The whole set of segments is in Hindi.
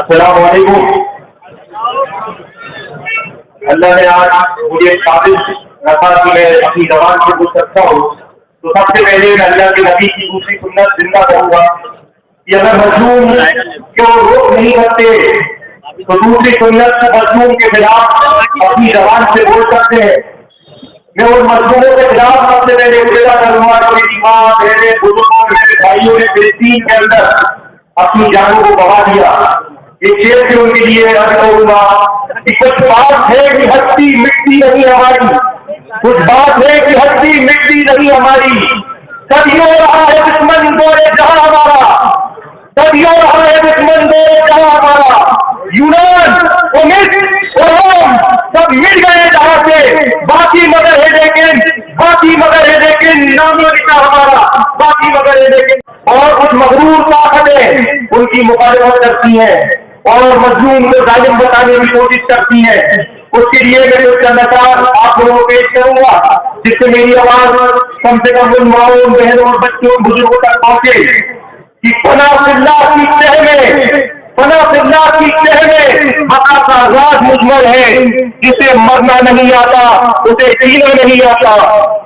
अस्सलाम वालेकुम। अल्लाह ने आज मुझे काबिल रखा कि मैं अपनी जबान से कुछ सकता हूँ। तो सबसे पहले मैं अल्लाह के नबी की दूसरी सुन्नत जिंदा करूंगा कि अगर मजलूम क्यों रोक नहीं करते तो दूसरी सुन्नत मजलूम के खिलाफ अपनी जबान से बोल सकते हैं। मैं उन मजलूमों के खिलाफ सबसे पहले खुदा करूंगा कि मेरी माँ, मेरे बुजुर्गों, मेरे भाइयों ने फिलिस्तीन के अंदर अपनी जानों को गवा दिया। ये शेर से उनके लिए अर्ज करूंगा कि कुछ बात है कि हस्ती मिटती नहीं हमारी, कुछ बात है कि हस्ती मिटती नहीं हमारी। सदियों रहा है दुश्मन दौरे जहां हमारा, सदियों रहा है दुश्मन दौरे जहां हमारा। यूनान, रोम सब मिट गए जहां से, बाकी मगर है लेकिन नामो निशान हमारा, बाकी मगर है लेकिन। और कुछ मगरूर ताकतें उनकी मुखालिफत करती हैं और मजलूम को जालिम बताने की कोशिश करती है। उसके लिए मैं कुछ नकार आप लोगों को पेश करूंगा जिससे मेरी आवाज कम से कम उन माओ, बहनों और बच्चों बुजुर्गों तक पहुंचे कि पनाह की तह में बका का राज मुजमल है। जिसे मरना नहीं आता उसे जीना नहीं आता,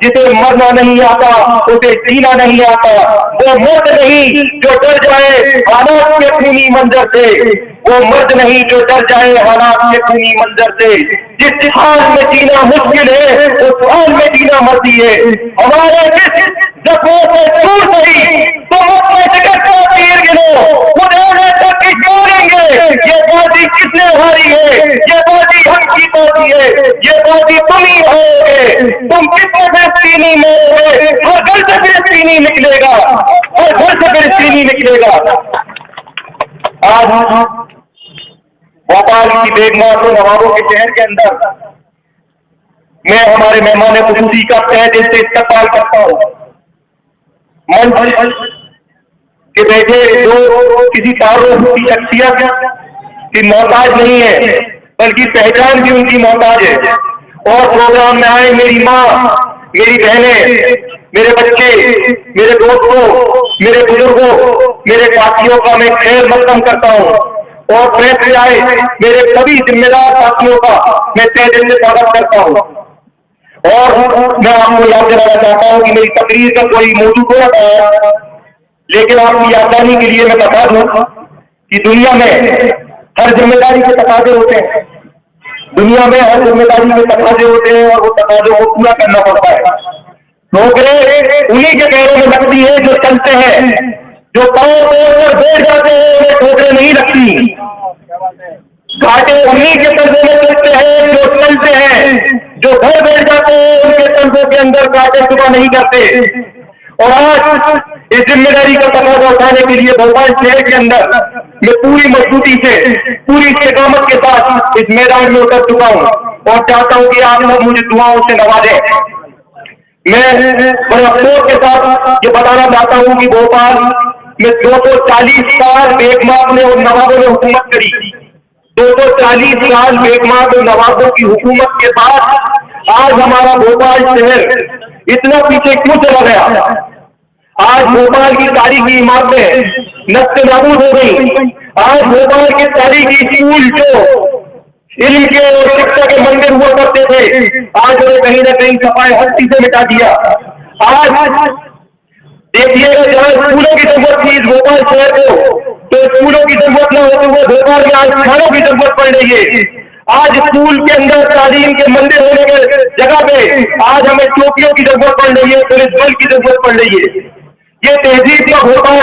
जिसे मरना नहीं आता उसे जीना नहीं आता। वो मर्द नहीं जो डर जाए हालात के खूनी मंजर से, वो मर्द नहीं जो डर जाए हालात के खूनी मंजर से। जिस हाल में जीना मुश्किल है उस हाल में जीना मर्दी है। हमारे जिस जख्मों से दूर नहीं तुम अपने जिगर को तीर गिनो, उन्हें तक जोड़ेंगे। ये बाजी किसने हारी है, ये बाजी हम की बाजी है, ये बाजी तुम ही होगे। तुम कितने फिलिस्तीनी में हर घर से फिलिस्तीनी निकलेगा, हर घर से फिलिस्तीनी निकलेगा। आज भोपाल की बेगमात नवाबों के शहर के अंदर मैं हमारे मेहमान खुसूसी का तहे दिल से इस्तकबाल करता हूँ। मंच के बैठे जो किसी तारुफ की शख्सियत की मोहताज नहीं है बल्कि पहचान भी उनकी मोहताज है। और प्रोग्राम में आए मेरी माँ, मेरी बहनें, मेरे बच्चे, मेरे दोस्तों, मेरे बुजुर्गों, मेरे साथियों का मैं खैर मकदम करता हूँ। और प्रेस से आए मेरे सभी जिम्मेदार साथियों का मैं तहे दिल से स्वागत करता हूँ। और मैं आपको याद दिलाना चाहता हूँ कि मेरी तकरीर का कोई मौजूद हो रहा है, लेकिन आपकी आसानी के लिए मैं बता दूं कि दुनिया में हर जिम्मेदारी के तकाजे होते हैं, दुनिया में हर जिम्मेदारी के तकाजे होते हैं और वो तकाजों को पूरा करना पड़ता है। ठोकरे उन्हीं के पैरों में लगती है जो चलते हैं, जो पांव तोड़कर बैठ जाते हैं उन्हें ठोकरे नहीं लगती। घाटे उन्हीं के कंधे में चलते हैं जो चलते हैं, जो घर बैठ जाते हैं उनके कंधों के अंदर कांटे चुका नहीं करते। और आज इस जिम्मेदारी का तकाजा उठाने के लिए भोपाल शहर के अंदर मैं पूरी मजबूती से, पूरी इस्तेकामत के साथ इस मैदान में उतर चुका हूँ और चाहता हूँ कि आप लोग मुझे दुआओं से नवाजें। मैं बड़े अफसोस के साथ ये बताना चाहता हूँ कि भोपाल में 240 साल बेगमात ने और नवाबों ने हुकूमत करी। 240 साल बेगमात और नवाबों की हुकूमत के बाद आज हमारा भोपाल शहर इतना पीछे क्यों चला गया? आज भोपाल की तारीखी इमारतें नष्ट नाबूद हो गई। आज भोपाल के तारीखी स्कूल जो इल्म के और शिक्षा के मंदिर हुआ करते थे, आज उन्हें कहीं ना कहीं सफाई हस्ती से मिटा दिया। आज देखिएगा जहाँ स्कूलों की जरूरत थी इस भोपाल शहर को, तो स्कूलों की जरूरत न होते हुए भोपाल में आज थानों की जरूरत पड़ रही है। आज स्कूल के अंदर तालीम के मंदिर होने के जगह पे आज हमें चौकियों की जरूरत पड़ रही है, पुलिस बल की जरूरत पड़ रही है। ये तहजीब का भोपाल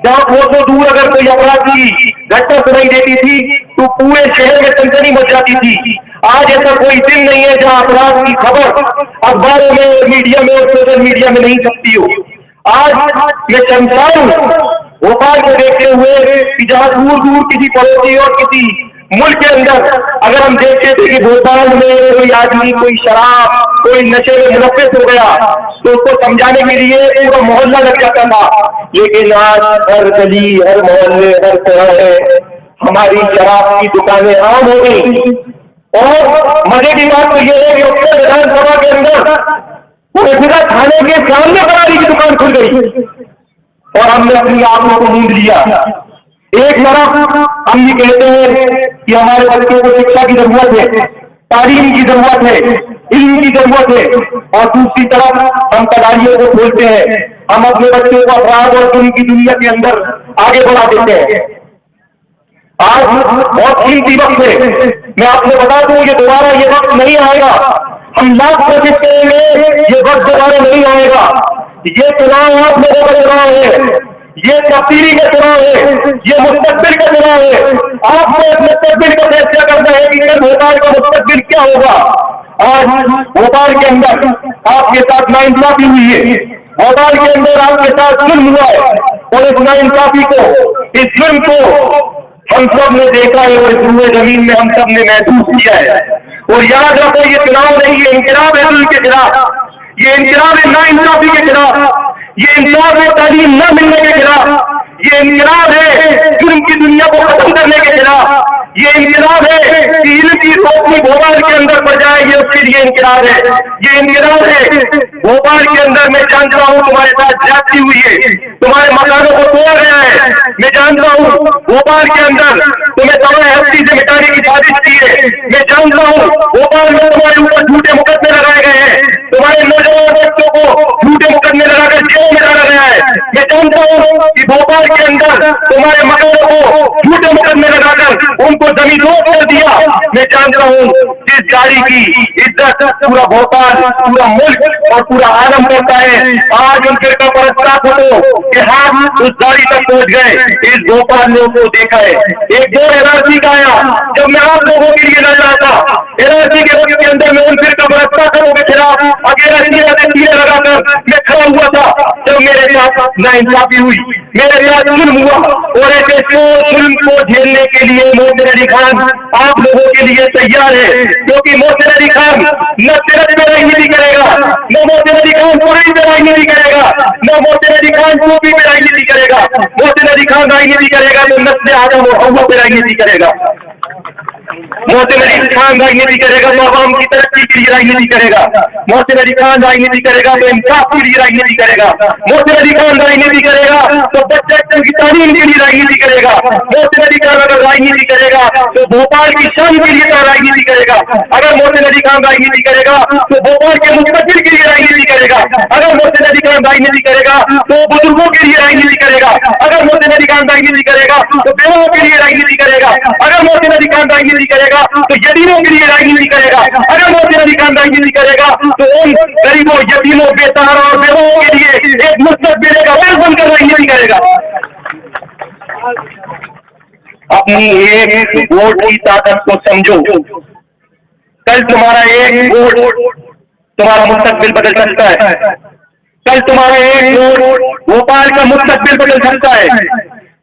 जहाँ कोसों दूर अगर कोई अपराध की घटना सुनाई देती थी तो पूरे शहर में सनसनी मच जाती थी। आज ऐसा कोई दिन नहीं है जहाँ अपराध की खबर अखबारों में, मीडिया में और सोशल मीडिया में नहीं छपती हो। आज मैं शर्मसार हूँ भोपाल को देखते हुए कि जहाँ दूर दूर किसी पड़ोसी और किसी मुल्क के अंदर अगर हम देखते थे कि भोपाल में कोई आदमी, कोई शराब, कोई नशे में मुलव्वस हो गया तो उसको समझाने के लिए पूरा मोहल्ला लग जाता था। लेकिन आज हर गली, हर मोहल्ले, हर चौराहे हमारी शराब की दुकानें आम हो गई। और मजे की बात तो यह है कि उत्तर विधानसभा के अंदर वो थाने के सामने बनाने की दुकान खुल गई और हमने अपनी आंखों को मूंद लिया। एक तरफ हम ये कहते हैं कि हमारे बच्चों को शिक्षा की जरूरत है, तालीम की जरूरत है, इल्म की जरूरत है, और दूसरी तरफ हम तगाड़ियों को खोलते हैं, हम अपने बच्चों को अपराध और जुल्म की दुनिया के अंदर आगे बढ़ा देते हैं। आज बहुत कीमती वक्त है, मैं आपको बता दूं ये दोबारा ये वक्त नहीं आएगा। हम लाख कोशिश करेंगे, ये वक्त दोबारा नहीं आएगा। ये चुनाव आप लोगों का चुनाव है, ये तब्दीली का चुनाव है, ये मुस्तकबिल का चुनाव है। आपको इस मुस्तकबिल का फैसला करना है कि कल भोपाल का मुस्तकबिल क्या होगा। आज भोपाल के अंदर आपके साथ नाइंसाफी हुई है, भोपाल के अंदर आपके साथ जुल्म हुआ है, और इस नाइंसाफी को, इस जुल्म को हम सब ने देखा है और इस पूरे जमीन में हम सब ने महसूस किया है। और याद रखो ये चुनाव नहीं, ये इंकलाब है जुल्म के खिलाफ, ये इंकलाब है नाइंसाफी के खिलाफ, ये इंकलाब है तालीम न मिलने के खिलाफ, ये इंकलाब है जुल्म की दुनिया को खत्म करने के खिलाफ, ये इंकलाब है कि इल्म की रोशनी भोपाल के अंदर बढ़ जाए, ये उसके लिए इंकलाब है। ये इंकलाब है भोपाल के अंदर, मैं जानता हूँ तुम्हारे साथ ज्यादती हुई है, तुम्हारे मकानों को तोड़ा गया है, मैं जानता हूँ भोपाल के अंदर तुम्हें दवा हस्ती से मिटाने की साजिश की है, मैं जानता हूँ भोपाल में तुम्हारे ऊपर झूठे मुकदमे लगाए गए हैं, तुम्हारे नौजवान बच्चों को झूठे मुकदमे लगाकर जेल में डाला गया है, मैं जानता हूँ कि भोपाल के अंदर तुम्हारे मकानों को झूठे मुकदमे लगाकर उनको जमीन रोक कर दिया। मैं जानता हूँ जिस गाड़ी की इज्जत पूरा भोपाल, पूरा मुल्क और पूरा आलम करता है, आज उन फिरका परस्ता को कि हाथ उस गाड़ी तक पहुंच गए, इस भोपाल ने उसको देखा है। एक दो एनआरसी का आया, जब मैं आप लोगों के लिए लड़ रहा था, एनआरसी के वक्त के अंदर मैं उन फिरका परस्ता के खिलाफ अकेला तीरे लगाकर मैं खड़ा हुआ था, जब मेरे साथ नाइंसाफी हुई, मेरे साथ जुल्म हुआ, और ऐसे जुल्म को झेलने के लिए मोहसिन अली खान आप लोगों के लिए तैयार है, क्योंकि मोहसिन अली खान न सिर्फ में राजनीति करेगा, न मोहसिन अली खान पूरी में राजनीति करेगा, न मोहसिन अली खान टोपी में राजनीति करेगा। मोहसिन अली खान राजनीति करेगा तो नस्ल आदम और हव्वा पे राजनीति करेगा। मोहसिन अली खान राजनीति करेगा तो आवाम की तरक्की के लिए राजनीति करेगा। मोहसिन अली खान राजनीति करेगा तो इंसाफ के लिए राजनीति करेगा। मोहसिन अली खान राजनीति करेगा तो बच्चों की तालीम के लिए राजनीति करेगा। मोहसिन अली खान अगर राजनीति करेगा तो भोपाल की शान के लिए राजनीति करेगा। अगर मोहसिन अली खान राजनीति करेगा तो भोपाल के मुस्तकबिल के लिए राजनीति करेगा। अगर मोहसिन अली खान राजनीति करेगा तो बुजुर्गों के लिए राजनीति करेगा। अगर मोहसिन अली खान राजनीति करेगा तो बेवाओं के लिए राजनीति करेगा। अगर मोहसिन अली खान राजनीति करेगा तो यतीमों के लिए राजनीति करेगा। अगर मोहसिन अली खान राजनीति करेगा तो उन गरीबों, यतीमों, बेसहारा और बेवाओं के लिए एक मुस्तकबिल बनकर राजनीति करेगा। अपनी एक वोट की ताकत को समझो। कल तुम्हारा एक वोट तुम्हारा मुस्तकबिल बदल सकता है। कल तुम्हारा एक वोट भोपाल का मुस्तकबिल बदल सकता है।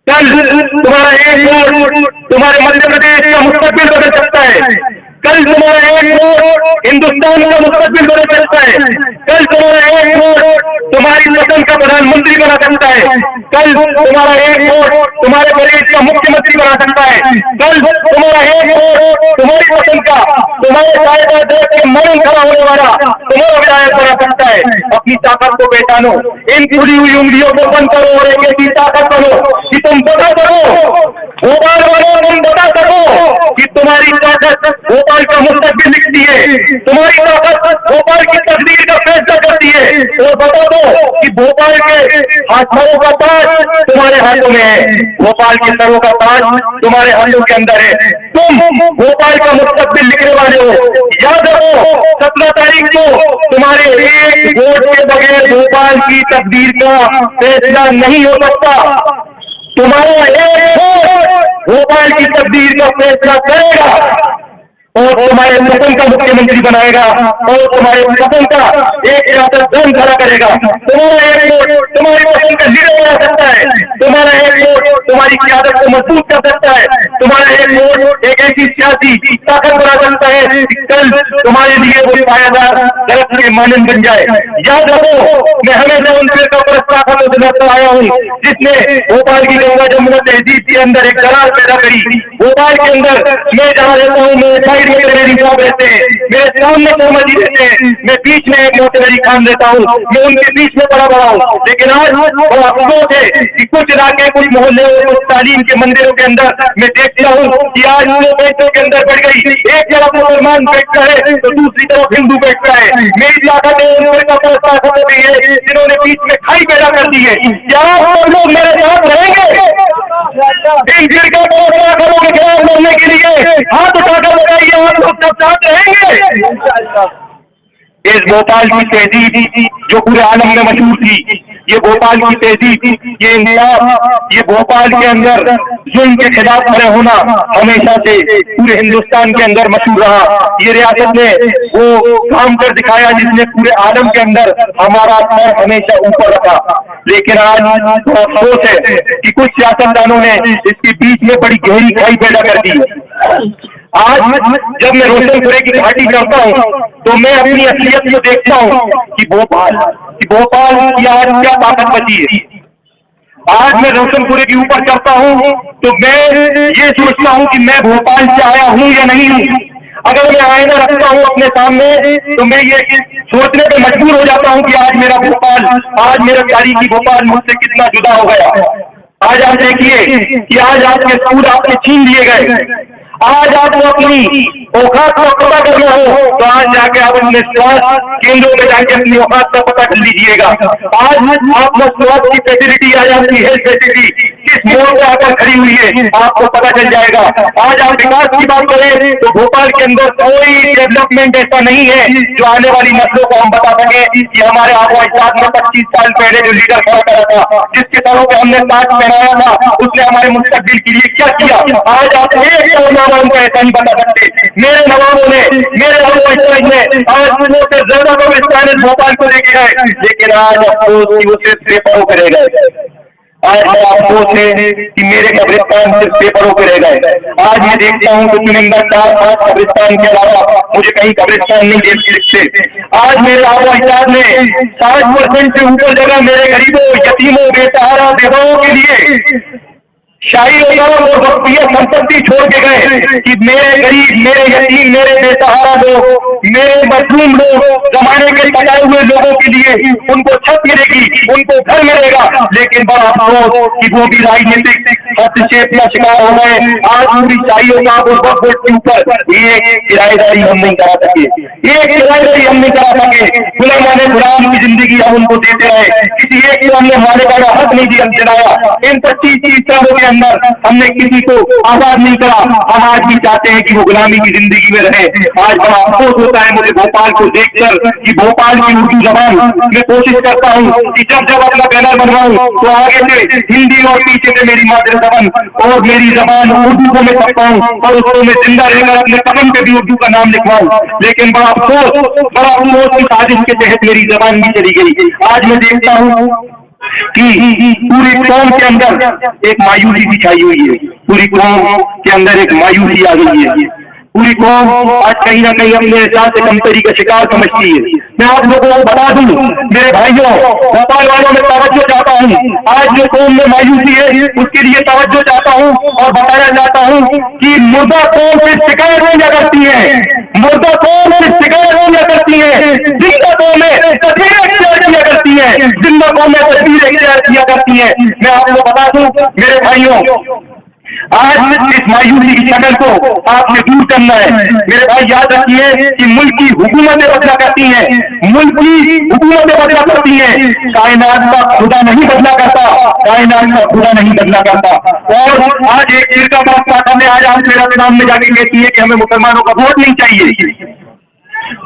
कल तुम्हारा एक वोट तुम्हारे मध्य प्रदेश का मुस्तकबिल बदल सकता है। कल तुम्हारा एक वोट हिंदुस्तान का मुस्तकबिल बदल सकता है। कल तुम्हारा एक वोट तुम्हारी पसंद का प्रधानमंत्री बना सकता है। कल तुम्हारा एक वोट तुम्हारे प्रदेश का मुख्यमंत्री बना सकता है। कल तुम्हारा एक वोट तुम्हारी पसंद का, तुम्हारे साहिबा देश के मरण खड़ा होने वाला तुम्हारा विधायक बना सकता है। अपनी ताकत को पहचानो, इन खुली हुई उंगलियों को बंद करो और एक ऐसी ताकत बनो कि तुम बता सको, भोपाल वालों तुम बता सको कि तुम्हारी ताकत भोपाल का मुस्तकबिल लिखती है, तुम्हारी ताकत भोपाल की तकदीर का फैसला करती है। और बता दो कि भोपाल के हाथों का ताज तुम्हारे हाथों में है, भोपाल के सरों का ताज तुम्हारे हाथों के अंदर है। तुम भोपाल का मुस्तकबिल लिखने वाले हो। याद रखो 17 तारीख को तुम्हारे एक वोट के बगैर भोपाल की तकदीर का फैसला नहीं हो सकता। तुम्हारा एक वोट भोपाल की तकदीर का फैसला करेगा और तुम्हारे पसंद का मुख्यमंत्री बनाएगा और तुम्हारे पसंद का एक सियासतदान खड़ा करेगा। तुम्हारा एक वोट तुम्हारी पसंद का लीडर बना सकता है। तुम्हारा एक वोट तुम्हारी क़यादत को मजबूत कर सकता है। तुम्हारा एक वोट एक ऐसी सियासी ताकत बना सकता है कि कल तुम्हारे लिए वो पायादार दरख्त के मानंद बन जाए। याद रखो, मैं हमेशा उन फिरका परस्ताखों से लड़ता आया हूँ जिसने भोपाल की गंगा जमुना तहजीब के अंदर एक दरार पैदा करी। भोपाल के अंदर मैं जहाँ रहता हूँ, मेरे साइड में मेरे साहब रहते हैं, मेरे सामने शर्मा जी रहते हैं, मैं बीच में एक मोहसिन अली खान रहता हूँ, मैं उनके बीच में बड़ा हूँ। लेकिन आज बड़ा अफसोस है कि कुछ इलाके, कुछ मोहल्ले और कुछ तालीम के मंदिरों के अंदर मैं देखता हूँ कि आज वो बैंकों के अंदर बढ़ गई। एक तरफ मुसलमान बैठता है तो दूसरी तरफ हिंदू बैठता है। मेरी ताकत ताकत हो गई है जिन्होंने बीच में खाई पैदा कर दी है। क्या आप लोग मेरे साथ रहेंगे इन जिनका के खिलाफ लड़ने के लिए? हाथ उठाकर बताइए, आप लोग सब साथ रहेंगे? इस भोपाल की तहजीब जो पूरे आलम में मशहूर थी, ये भोपाल की तहजीब, ये इंसाफ, ये भोपाल के अंदर जुल्म के खिलाफ खड़े होना हमेशा से पूरे हिंदुस्तान के अंदर मशहूर रहा। ये रियासत ने वो काम कर दिखाया जिसने पूरे आलम के अंदर हमारा पैर हमेशा ऊपर रखा। लेकिन आज अफसोस है कि कुछ सियासतदानों ने इसके बीच में बड़ी गहरी खाई पैदा कर दी। आज जब मैं रोशनपुरे की घाटी करता हूँ तो मैं अपनी असलियत को देखता हूँ कि भोपाल की आज क्या ताकत बची है। आज मैं रोशनपुरे के ऊपर चढ़ता हूँ तो मैं ये सोचता हूँ कि मैं भोपाल से आया हूँ या नहीं हूँ। अगर मैं आईना रखता हूँ अपने सामने तो मैं ये सोचने पे मजबूर हो जाता हूँ कि आज मेरा भोपाल, आज मेरा तारीखी भोपाल मुझसे कितना जुदा हो गया। आज आप देखिए कि आज आपके स्कूल आपने छीन लिए गए। आज आपको अपनी औकात का पता करना हो तो आज जाके आप अपने स्वास्थ्य केंद्रों में जाके अपनी औकात का पता कर लीजिएगा। आज आपको स्वास्थ्य की फैसिलिटी, आज आपकी हेल्थ फैसिलिटी किस मोड़ पर आकर खड़ी हुई है आपको पता चल जाएगा। आज आप विकास की बात करें तो भोपाल के अंदर कोई डेवलपमेंट ऐसा नहीं है जो आने वाली नस्लों को हम बता सके कि हमारे आबो अजदाद में 25 साल पहले जो लीडर खड़ा करा था, जिसके सरों पे हमने ताज पहनाया था, उसने हमारे मुस्तकबिल के लिए क्या किया। आज आप एक उनको ऐसा नहीं बता सकते। मेरे नवाबों ने, मेरे अफसर ने आज से ज्यादा कब्रिस्तान भोपाल को लेके गए, लेकिन आज अफसोस वो सिर्फ पेपरों पे रह गए। आज अफसोस है कि मेरे कब्रिस्तान सिर्फ पेपरों पे रह गए। आज मैं देखता हूँ कि चुनिंदा 4-5 कब्रिस्तान के अलावा मुझे कहीं कब्रिस्तान नहीं दिखते। आज मेरे आबो अजदाद ने 60% से ऊपर जगह मेरे गरीबों, यतीमों, बेसहारा, विधवाओं के लिए शाही और वक्फियत संपत्ति छोड़ के गए कि मेरे गरीब, मेरे यतीम, मेरे बेसहारा लोग, मेरे मजलूम लोग, जमाने के सजाए हुए लोगों के लिए उनको छत मिलेगी, उनको घर मिलेगा। लेकिन बड़ा अफसोस कि वो भी राजनीतिक हस्तक्षेप का शिकार हो गए। आज पूरी शाहियों का वक्फ बोर्ड के ऊपर एक किराएदारी हम नहीं करा सके, एक किराएदारी हम नहीं करा सके। गुलामाने गुलाम की जिंदगी हम उनको देते रहे, किसी एक को हमने मालिकाना हक नहीं दिलाया। इन 25-30 सालों के अंदर हमने किसी को आजाद नहीं करा। हम आज भी चाहते हैं कि वो गुलामी की जिंदगी में रहे। आज बड़ा अफसोस होता है मुझे भोपाल को देखकर कि भोपाल की उर्दू जबान मैं कोशिश करता हूँ कि जब अपना बैनर बनवाऊं तो आगे से हिंदी और पीछे से मेरी मातृ जबान और मेरी जबान उर्दू को मैं छपाऊं और उसको मैं जिंदा रहकर अपने कदम पे भी उर्दू का नाम लिखवाऊं। लेकिन बड़ा अफसोस की साजिश के तहत मेरी जबान भी चली गई। आज मैं देखता हूँ कि पूरी कौम के अंदर एक मायूसी दिखाई हुई है, पूरी कौम के अंदर एक मायूसी आ गई है। पूरी कौम आज कहीं ना कहीं अपने एहसास से कमतरी का शिकार समझती है। मैं आप लोगों को बता दूं मेरे भाइयों, भोपाल वालों में तवज्जो चाहता हूं। आज जो कौम में मायूसी है उसके लिए तवज्जो चाहता हूं और बताना चाहता हूं कि मुर्दा कौम से शिकायत नहीं करती है, मुर्दा कौम से शिकायत नहीं करती है, जिंदा कौम में तस्वीर इख्तियार किया करती है, जिंदा कौम में तस्वीर इख्तियार किया करती है। मैं आपको बता दूं मेरे भाइयों, आज इस मायूसी की शक्ल को आपने दूर करना है। मेरे भाई याद रखिए कि मुल्क की हुकूमतें बदला करती हैं, मुल्क की हुकूमतें बदला करती हैं, कायनात का खुदा नहीं बदला करता, कायनात का खुदा नहीं बदला करता। और आज एक फिरका बात ने आज आप मेरा सामने जाके कहती है कि हमें मुसलमानों का वोट नहीं चाहिए,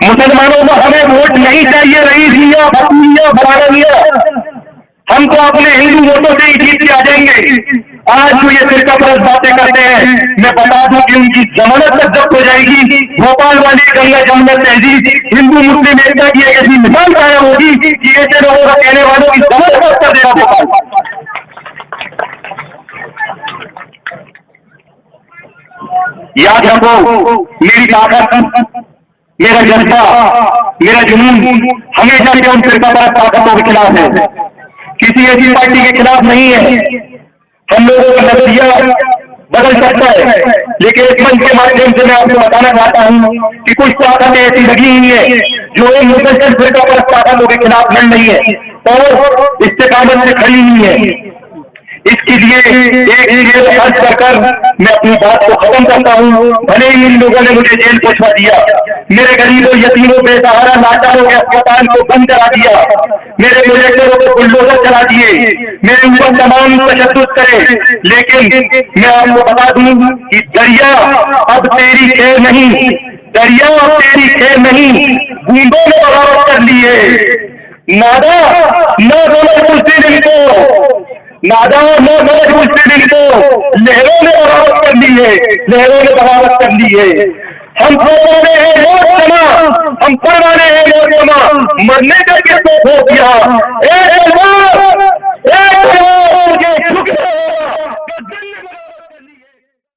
मुसलमानों को हमें वोट नहीं चाहिए, रईसिया, बकरिया, बरानिया, हम तो अपने हिंदू वोटों से ही जीत के आ जाएंगे। आज जो ये फिरका परस्त बातें करते हैं, मैं बता दूं कि उनकी जमानत तक जब्त हो जाएगी। भोपाल वाली गंगा जमुना तहजीब हिंदू मुस्लिम एकता की एक ऐसी मिसाल कायम होगी कि ऐसे लोगों का कहने वालों की जमानत कर देगा भोपाल। याद रखो मेरी ताकत, मेरा जज्बा, मेरा जुनून हमेशा से उन फिरका परस्त ताकतों के खिलाफ है, किसी ऐसी पार्टी के खिलाफ नहीं है। हम लोगों का नजरिया बदल सकता है। लेकिन इस मंच के माध्यम से मैं आपको बताना चाहता हूं कि कुछ ताकतें ऐसी लगी हुई है जो इन मुसलसल फिरका पर ताकतों के खिलाफ लड़ रही है और इस्तेकामत से खड़ी हुई है। इसके लिए एक शेर अर्ज कर मैं अपनी बात को खत्म करता हूँ। भले ही इन लोगों ने मुझे जेल पहुंचवा दिया, मेरे गरीबों यतीमों बेसहारा लाचारों के अस्पताल को बंद करा दिया, मेरे प्रोजेक्टरों को बुलडोजर चला दिए, मेरे ऊपर तमाम तशद्दुद करे, लेकिन मैं आपको बता दूं कि दरिया अब तेरी खैर नहीं, दरिया अब तेरी खैर नहीं, बूंदों ने बगावत कर ली है। नादा न बोलो मुस्लिम को, नादा न बोलो मुस्लिम को, लहरों ने बगावत कर ली है, लहरों ने बगावत कर ली है। हम परवाने हैं लोग जमा, हम परवाने हैं लोग जमा, मरने का किसको खो दिया।